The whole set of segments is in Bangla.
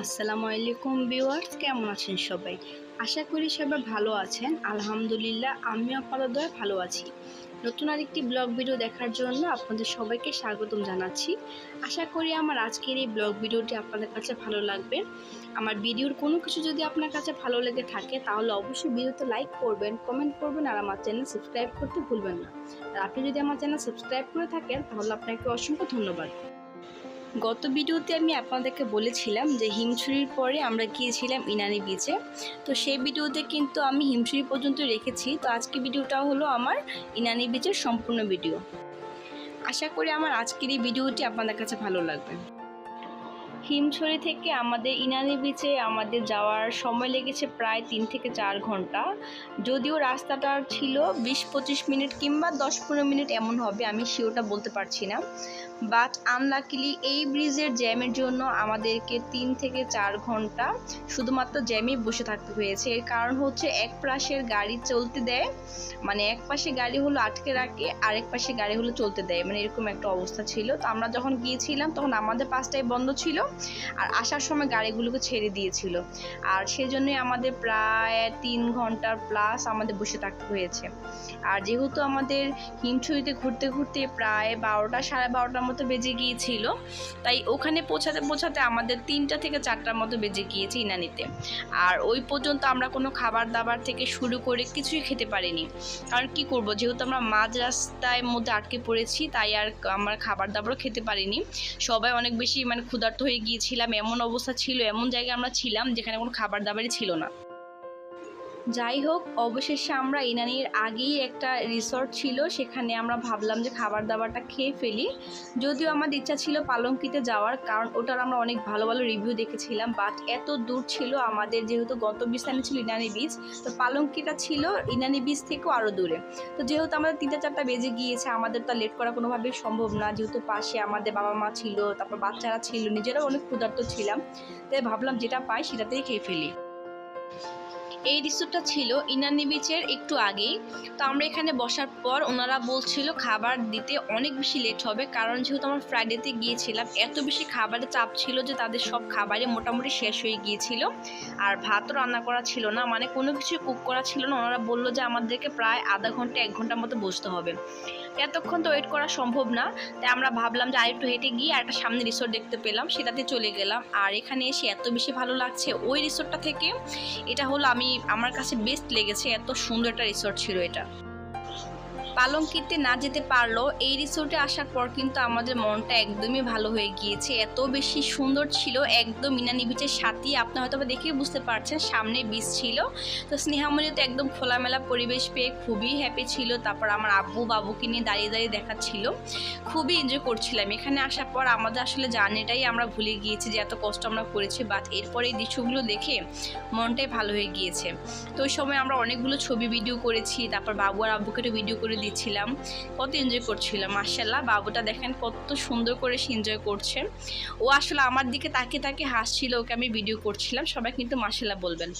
আসসালামু আলাইকুম ভিউয়ার্স, কেমন আছেন সবাই? আশা করি সবাই ভালো আছেন। আলহামদুলিল্লাহ, আমিও আপনাদের দয়ায় ভালো আছি। নতুন আরেকটি ব্লগ ভিডিও দেখার জন্য আপনাদের সবাইকে স্বাগতম জানাচ্ছি। আশা করি আমার আজকের এই ব্লগ ভিডিওটি আপনাদের কাছে ভালো লাগবে। আমার ভিডিওর কোনো কিছু যদি আপনার কাছে ভালো লেগে থাকে তাহলে অবশ্যই ভিডিওতে লাইক করবেন, কমেন্ট করবেন আর আমার চ্যানেল সাবস্ক্রাইব করতে ভুলবেন না। আর আপনি যদি আমার চ্যানেল সাবস্ক্রাইব করে থাকেন তাহলে আপনাকে অসংখ্য ধন্যবাদ। গত ভিডিওতে আমি আপনাদেরকে বলেছিলাম যে হিমছড়ির পরে আমরা গিয়েছিলাম ইনানি বিচে। তো সেই ভিডিওতে কিন্তু আমি হিমছড়ি পর্যন্ত রেখেছি। তো আজকে ভিডিওটা হলো আমার ইনানি বিচের সম্পূর্ণ ভিডিও। আশা করি আমার আজকের এই ভিডিওটি আপনাদের কাছে ভালো লাগবে। হিমছড়ি থেকে আমাদের ইনানি বিচে আমাদের যাওয়ার সময় লেগেছে প্রায় 3 থেকে 4 ঘন্টা। যদিও রাস্তাটা ছিল 20-25 মিনিট কিংবা 10-15 মিনিট এমন হবে, আমি শিওরটা বলতে পারছি না। বাট আনলাকিলি এই ব্রিজের জ্যামের জন্য আমাদেরকে 3 থেকে 4 ঘন্টা শুধুমাত্র জ্যামেই বসে থাকতে হয়েছে। এর কারণ হচ্ছে এক পাশের গাড়ি চলতে দেয়, মানে এক পাশে গাড়ি হলো আটকে রাখে, আরেক পাশে গাড়ি হলো চলতে দেয়, মানে এরকম একটা অবস্থা ছিল। তো আমরা যখন গিয়েছিলাম তখন আমাদের পাশটাই বন্ধ ছিল আর আসার সময় গাড়িগুলোকে ছেড়ে দিয়েছিল। আর সেজন্যই আমাদের প্রায় 3 ঘন্টার প্লাস আমাদের বসে থাকতে হয়েছে। আর যেহেতু আমাদের হিমছড়িতে ঘুরতে ঘুরতে প্রায় 12টা সাড়ে 12টার মতো বেজে গিয়েছিল, তাই ওখানে পৌঁছাতে আমাদের 3টা থেকে 4টার মতো বেজে গিয়েছে ইনানিতে। আর ওই পর্যন্ত আমরা কোনো খাবার দাবার থেকে শুরু করে কিছুই খেতে পারিনি। কারণ কি করব, যেহেতু আমরা মাঝ রাস্তায় মধ্যে আটকে পড়েছি, তাই আর আমরা খাবার দাবারও খেতে পারিনি। সবাই অনেক বেশি ক্ষুধার্ত হয়ে গিয়েছিলাম, এমন অবস্থা ছিল, এমন জায়গায় আমরা ছিলাম যেখানে কোনো খাবার দাবারই ছিল না। যাই হোক, অবশেষে আমরা ইনানির আগেই একটা রিসর্ট ছিল, সেখানে আমরা ভাবলাম যে খাবার দাবারটা খেয়ে ফেলি। যদিও আমাদের ইচ্ছা ছিল পালঙ্কিতে যাওয়ার, কারণ ওটার আমরা অনেক ভালো ভালো রিভিউ দেখেছিলাম। বাট এত দূর ছিল আমাদের, যেহেতু গন্তব্যস্থানে ছিল ইনানি বিচ, তো পালঙ্কিটা ছিল ইনানি বিচ থেকেও আরও দূরে। তো যেহেতু আমাদের 3টা-4টা বেজে গিয়েছে, আমাদের তো লেট করা কোনোভাবেই সম্ভব না, যেহেতু পাশে আমাদের বাবা মা ছিল, তারপর বাচ্চারা ছিল, নিজেরাও অনেক ক্ষুধার্ত ছিলাম। তাই ভাবলাম যেটা পাই সেটাতেই খেয়ে ফেলি। এই রিসোর্টটা ছিল ইনানি বিচের একটু আগেই। তো আমরা এখানে বসার পর ওনারা বলছিল খাবার দিতে অনেক বেশি লেট হবে, কারণ যেহেতু আমরা ফ্রাইডেতে গিয়েছিলাম, এত বেশি খাবারের চাপ ছিল যে তাদের সব খাবারই মোটামুটি শেষ হয়ে গিয়েছিল। আর ভাতও রান্না করা ছিল না, মানে কোনো কিছু কুক করা ছিল না। ওনারা বললো যে আমাদেরকে প্রায় আধা ঘন্টা 1 ঘন্টার মতো বসতে হবে। এতক্ষণ তো ওয়েট করা সম্ভব না, তাই আমরা ভাবলাম যে আরেকটু হেঁটে গিয়ে একটা সামনে রিসোর্ট দেখতে পেলাম, সেটাতে চলে গেলাম। আর এখানে এসে এত বেশি ভালো লাগছে ওই রিসোর্টটা থেকে। এটা হলো আমার কাছে বেস্ট লেগেছে, এত সুন্দর একটা রিসোর্ট ছিল এটা। পালঙ্কিতে না যেতে পারলো, এই রিসোর্টে আসার পর কিন্তু আমাদের মনটা একদমই ভালো হয়ে গিয়েছে, এত বেশি সুন্দর ছিল। একদম ইনানি বিচের সাথেই, আপনি হয়তো দেখেই বুঝতে পারছেন, সামনে বিচ ছিল। তো স্নেহামণি তো একদম খোলামেলা পরিবেশ পেয়ে খুবই হ্যাপি ছিল। তারপর আমার আব্বু বাবুকে নিয়ে দাঁড়িয়ে দাঁড়িয়ে দেখাচ্ছিল, খুবই এনজয় করছিলাম। এখানে আসার পর আমাদের আসলে জার্নিটাই আমরা ভুলে গিয়েছি যে এত কষ্ট আমরা করেছি। বাট এরপরে এই দৃশ্যগুলো দেখে মনটাই ভালো হয়ে গিয়েছে। তো ওই সময় আমরা অনেকগুলো ছবি ভিডিও করেছি, তারপর বাবু আর আব্বুকে একটু ভিডিও করে দিচ্ছিলাম, কত এনজয় করছিলাম। মাশাআল্লাহ, বাবুটা দেখেন কত সুন্দর করে সে এনজয় করছে। ও আসলে আমার দিকে তাকিয়ে তাকিয়ে হাসছিল, ওকে আমি ভিডিও করছিলাম। সবাই কিন্তু মাশাআল্লাহ বলবেন।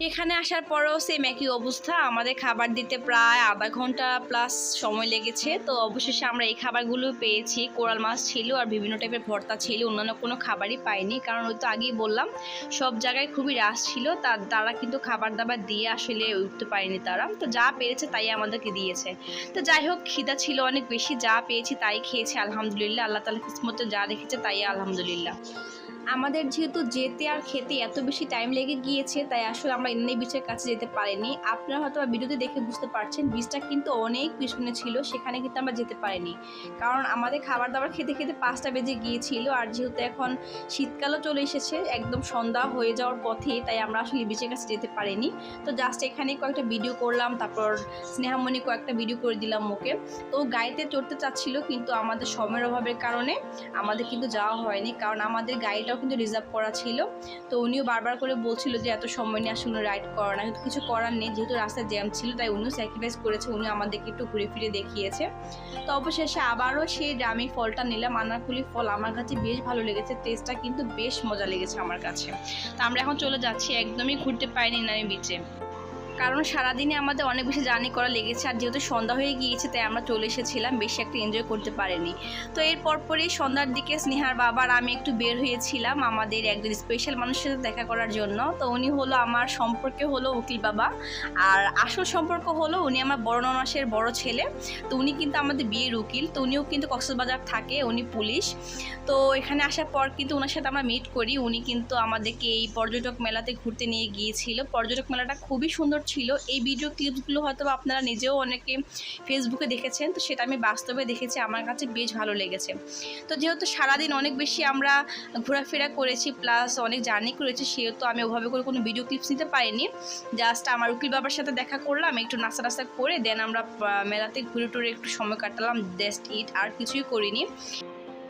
এখানে আসার পরেও সেম একই অবস্থা, আমাদের খাবার দিতে প্রায় আধা ঘন্টা প্লাস সময় লেগেছে। তো অবশেষে আমরা এই খাবারগুলো পেয়েছি। কোরাল মাছ ছিল আর বিভিন্ন টাইপের ভর্তা ছিল, অন্যান্য কোনো খাবারই পাইনি, কারণ ওই তো আগেই বললাম সব জায়গায় খুবই রাশ ছিল। তারা কিন্তু খাবার দাবার দিয়ে আসলে উঠতে পারেনি তারা, তো যা পেরেছে তাই আমাদেরকে দিয়েছে। তো যাই হোক, খিদা ছিল অনেক বেশি, যা পেয়েছি তাই খেয়েছি আলহামদুলিল্লাহ। আল্লাহ তাআলা কিসমতে যা রেখেছে তাই আলহামদুলিল্লাহ। আমাদের যেহেতু যেতে আর খেতে এত বেশি টাইম লেগে গিয়েছে, তাই আসলে আমরা ইনানি বিচের কাছে যেতে পারিনি। আপনারা হয়তো ভিডিওতে দেখে বুঝতে পারছেন, বিচটা কিন্তু অনেক পিছনে ছিল, সেখানে কিন্তু আমরা যেতে পারিনি, কারণ আমাদের খাবার দাবার খেতে খেতে 5টা বেজে গিয়েছিল। আর যেহেতু এখন শীতকালও চলে এসেছে, একদম সন্ধ্যা হয়ে যাওয়ার পথে, তাই আমরা আসলে বিচের কাছে যেতে পারিনি। তো জাস্ট এখানে কয়েকটা ভিডিও করলাম, তারপর স্নেহামণি কয়েকটা ভিডিও করে দিলাম ওকে। তো গাড়িতে চড়তে চাচ্ছিল, কিন্তু আমাদের সময়ের অভাবের কারণে আমাদের কিন্তু যাওয়া হয়নি, কারণ আমাদের গাড়িটাও কিন্তু রিজার্ভ করা ছিল। তো উনিও বারবার করে বলছিল যে এত সময় নিয়ে আসলে রাইড করা না, কিন্তু কিছু করার নেই, যেহেতু রাস্তায় জ্যাম ছিল, তাই উনিও স্যাক্রিফাইস করেছে, উনি আমাদেরকে একটু ঘুরে ফিরে দেখিয়েছে। তো অবশেষে আবারও সেই দামি ফলটা নিলাম, আনারকুলি ফল। আমার কাছে বেশ ভালো লেগেছে, টেস্টটা কিন্তু বেশ মজা লেগেছে আমার কাছে। তো আমরা এখন চলে যাচ্ছি, একদমই ঘুরতে পারিনি ইনানি বিচে, কারণ সারাদিনে আমাদের অনেক বেশি জার্নি করা লেগেছে, আর যেহেতু সন্ধ্যা হয়ে গিয়েছে তাই আমরা চলে এসেছিলাম, বেশি একটা এনজয় করতে পারিনি। তো এর পরপরই সন্ধ্যার দিকে স্নেহার বাবার আমি একটু বের হয়েছিলাম আমাদের একজন স্পেশাল মানুষের সাথে দেখা করার জন্য। তো উনি হলো আমার সম্পর্কে হলো উকিল বাবা, আর আসল সম্পর্ক হলো উনি আমার বড় ননাসের বড় ছেলে। তো উনি কিন্তু আমাদের বিয়ের উকিল, তো উনিও কিন্তু কক্সবাজার থাকে, উনি পুলিশ। তো এখানে আসার পর কিন্তু ওনার সাথে আমরা মিট করি। উনি কিন্তু আমাদেরকে এই পর্যটক মেলাতে ঘুরতে নিয়ে গিয়েছিল। পর্যটক মেলাটা খুবই সুন্দর ছিল। এই ভিডিও ক্লিপসগুলো হয়তো আপনারা নিজেও অনেকে ফেসবুকে দেখেছেন, তো সেটা আমি বাস্তবে দেখেছি, আমার কাছে বেশ ভালো লেগেছে। তো যেহেতু সারাদিন অনেক বেশি আমরা ঘোরাফেরা করেছি প্লাস অনেক জার্নি করেছি, সেহেতু আমি ওভাবে করে কোনো ভিডিও ক্লিপস নিতে পারিনি। জাস্ট আমার উকিল বাবার সাথে দেখা করলাম, একটু নাস্তা টাস্তা করে দেন আমরা মেলাতে ঘুরে টুরে একটু সময় কাটালাম, জাস্ট ইট, আর কিছুই করিনি।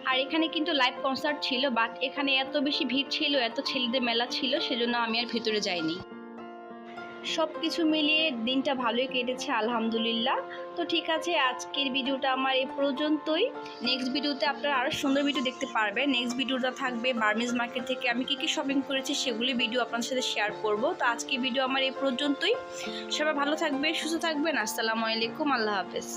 আর এখানে কিন্তু লাইভ কনসার্ট ছিল, বাট এখানে এত বেশি ভিড় ছিল, এত ছেলেদের মেলা ছিল, সেজন্য আমি আর ভিতরে যাইনি। সব কিছু মিলিয়ে দিনটা ভালোই কেটেছে আলহামদুলিল্লাহ। তো ঠিক আছে, আজকের ভিডিওটা আমার এই পর্যন্তই। নেক্সট ভিডিওতে আপনারা আরও সুন্দর ভিডিও দেখতে পারবেন। নেক্সট ভিডিওটা থাকবে বার্মিজ মার্কেট থেকে আমি কী কী শপিং করেছি সেগুলি ভিডিও আপনার সাথে শেয়ার করব। তো আজকের ভিডিও আমার এই পর্যন্তই। সবাই ভালো থাকবে, সুস্থ থাকবেন। আসসালামু আলাইকুম, আল্লাহ হাফেজ।